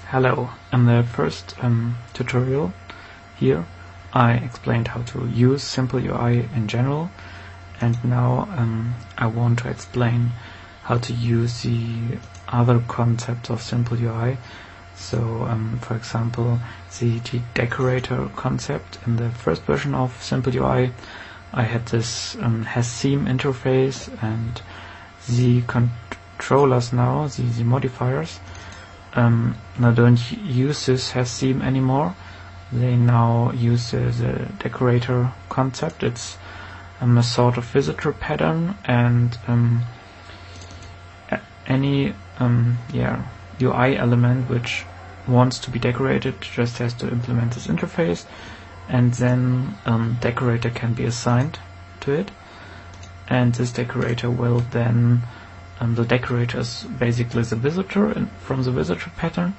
Hello, in the first tutorial here I explained how to use SimpleUI in general, and now I want to explain how to use the other concepts of SimpleUI. So for example, the UIDecorator concept. In the first version of SimpleUI I had this hasTheme interface, and the controllers now, the modifiers, now don't use this hasTheme anymore. They now use the decorator concept. It's a sort of visitor pattern, and any UI element which wants to be decorated just has to implement this interface, and then decorator can be assigned to it, and this decorator will then the decorator is basically the visitor from the visitor pattern,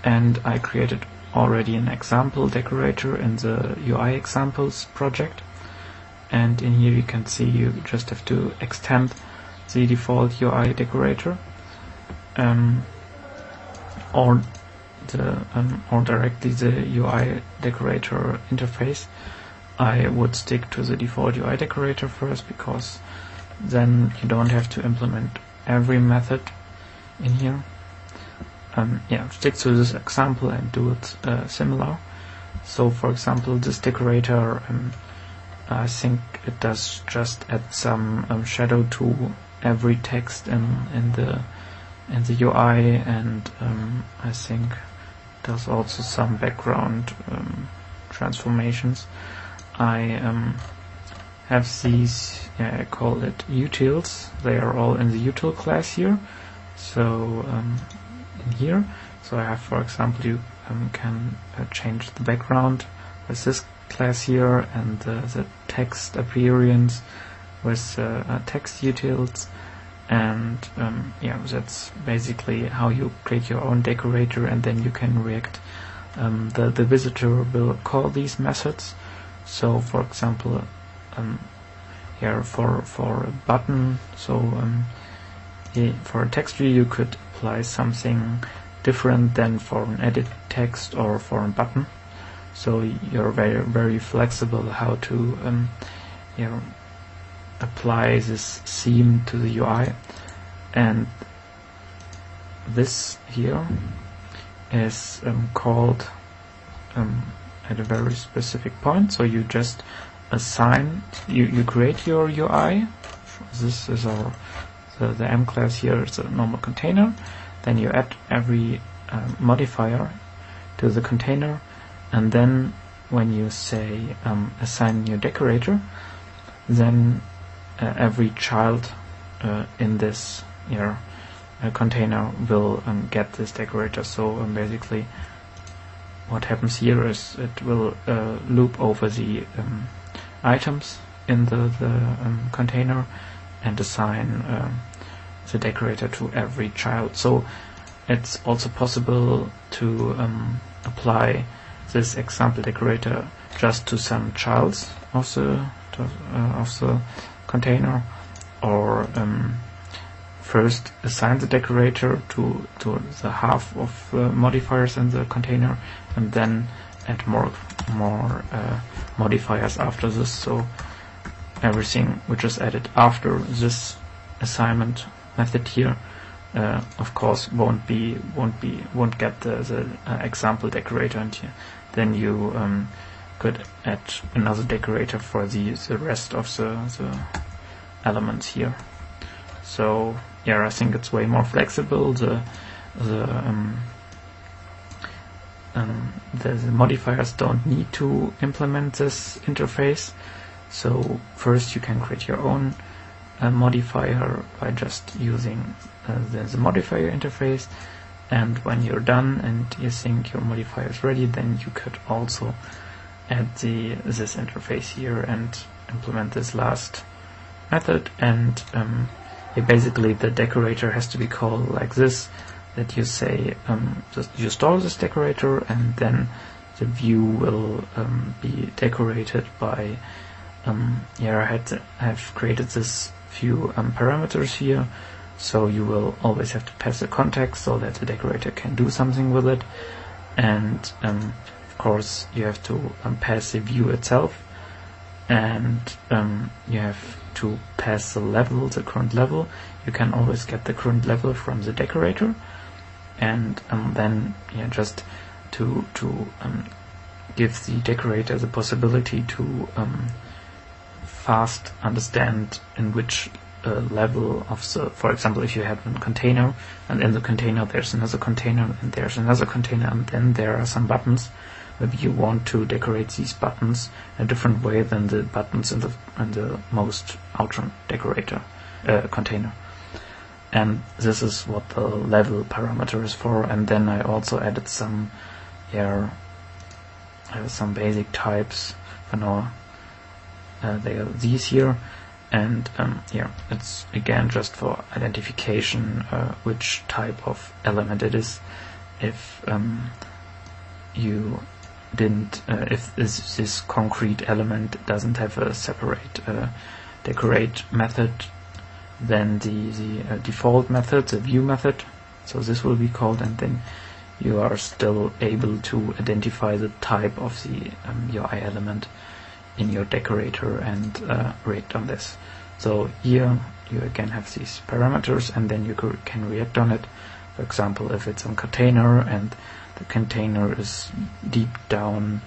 and I created already an example decorator in the UI examples project, and in here you can see you just have to extend the default UI decorator or directly the UI decorator interface. I would stick to the default UI decorator first, because then you don't have to implement every method in here. Stick to this example and do it similar. So for example, this decorator, I think it does just add some shadow to every text in the UI, and I think does also some background transformations. I have these, I call it utils. They are all in the util class here. So in here, so I have, for example, you can change the background with this class here, and the text appearance with text utils, and that's basically how you create your own decorator, and then you can react. The visitor will call these methods. So for example, here for a button, so for a text view you could apply something different than for an edit text or for a button. So you're very flexible how to apply this theme to the UI. And this here is called at a very specific point. So you just assign, you create your UI. This is the M class here is a normal container. Then you add every modifier to the container, and then when you say assign new decorator, then every child in this container will get this decorator. So basically what happens here is it will loop over the items in the container and assign the decorator to every child. So it's also possible to apply this example decorator just to some childs of the container, or first assign the decorator to the half of modifiers in the container, and then add more modifiers after this. So everything which is added after this assignment method here, of course, won't get the example decorator, and then you could add another decorator for the rest of the elements here. So I think it's way more flexible. The modifiers don't need to implement this interface. So first you can create your own modifier by just using the modifier interface, and when you're done and you think your modifier is ready, then you could also add this interface here and implement this last method. And basically the decorator has to be called like this, that you say you store this decorator, and then the view will be decorated by I have created this few parameters here. so you will always have to pass a context so that the decorator can do something with it. And of course you have to pass the view itself, and you have to pass the level, the current level. You can always get the current level from the decorator, and then just to give the decorator the possibility to fast understand in which level of the, for example, if you have a container, and in the container there's another container, and there's another container, and then there are some buttons. Maybe you want to decorate these buttons in a different way than the buttons in the most outer decorator container. And this is what the level parameter is for. And then I also added some some basic types. For now, they are these here, and it's again just for identification which type of element it is. If you didn't, if this concrete element doesn't have a separate decorate method, then the default method, the view method, so this will be called, and then you are still able to identify the type of the UI element in your decorator and react on this. So here you again have these parameters, and then you can react on it. For example, if it's a container and the container is deep down,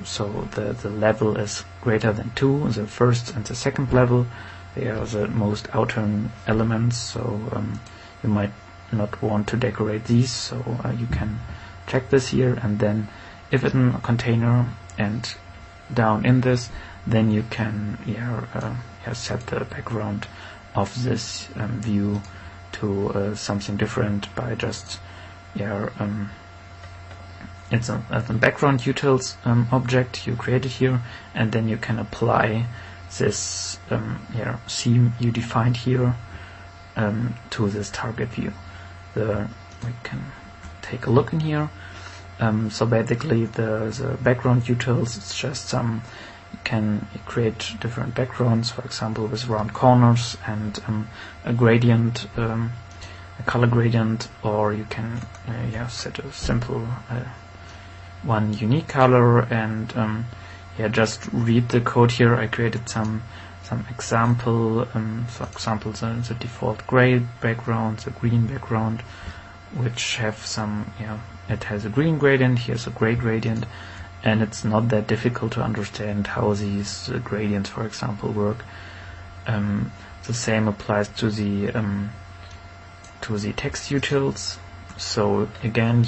so the level is greater than 2, the first and the second level, they are the most outer elements, so you might not want to decorate these, so you can check this here, and then if it's in a container and down in this, then you can set the background of this view to something different by just it's a background utils object you created here, and then you can apply this theme you defined here to this target view. We can take a look in here. So basically the background utils, it's just you can create different backgrounds, for example with round corners and a gradient, a color gradient, or you can set a simple one unique color, and just read the code here. I created some example, for example the default gray background, the green background, which have some, it has a green gradient, here's a gray gradient, and it's not that difficult to understand how these gradients, for example, work. The same applies to the text utils. So again,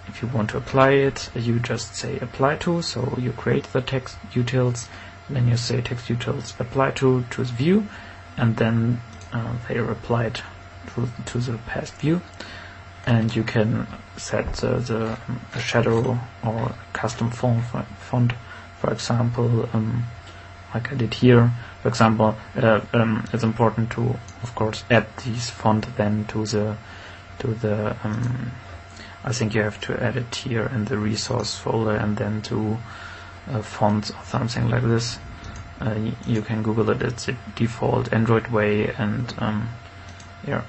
if you want to apply it, you just say apply to, so you create the text utils, then you say text utils apply to the view, and then they are applied to the past view, and you can set the shadow or custom font, for example, like I did here. For example, it's important to, of course, add these font then to the I think you have to add it here in the resource folder, and then to fonts or something like this. You can Google it. It's a default Android way, and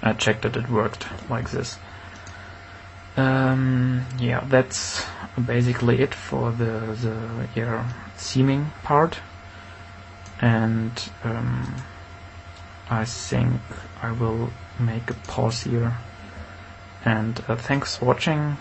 I checked that it worked like this. That's basically it for the theming part, and I think I will make a pause here, and thanks for watching.